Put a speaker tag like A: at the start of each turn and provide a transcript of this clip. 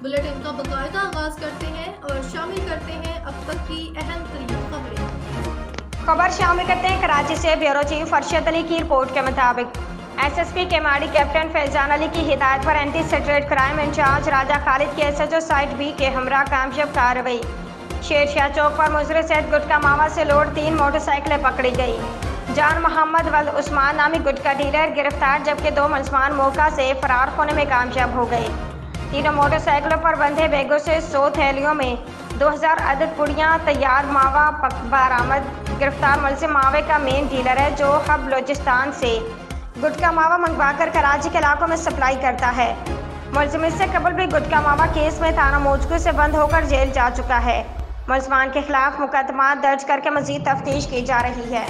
A: Bulletin का बाकायदा आगाज करते हैं और शामिल करते हैं अब तक की अहम तरीन खबरें।
B: खबर शामिल करते हैं कराची से। ब्यूरो चीफ अरशद अली की रिपोर्ट के मुताबिक SSP केमाड़ी कैप्टन फैजान अली की हिदायत पर एंटी सेक्रेट क्राइम इंचार्ज राजा खालिद की SHO साइट B के हमरा कामयाब कार्रवाई। शेरशाह चौक पर मुजरिम सैयद गुटका मावा से लोड 3 मोटरसाइकिलें पकड़ी गई। जान मोहम्मद वल उस्मान नामी गुटका डीलर गिरफ्तार, जबकि 2 मुलजमान मौका से फरार होने में कामयाब हो गए। तीनों मोटरसाइकिलों पर बंधे बैगों से 100 थैलियों में 2000 अदद पुड़ियाँ तैयार मावा बरामद। गिरफ्तार मुलजिम मावे का मेन डीलर है, जो हब बलोचिस्तान से गुटका मावा मंगवाकर कराची के इलाकों में सप्लाई करता है। मुलजिम इससे कबल भी गुटका मावा केस में थाना मौजू से बंद होकर जेल जा चुका है। मुलजमान के खिलाफ मुकदमा दर्ज करके मजीद तफ्तीश की जा रही है।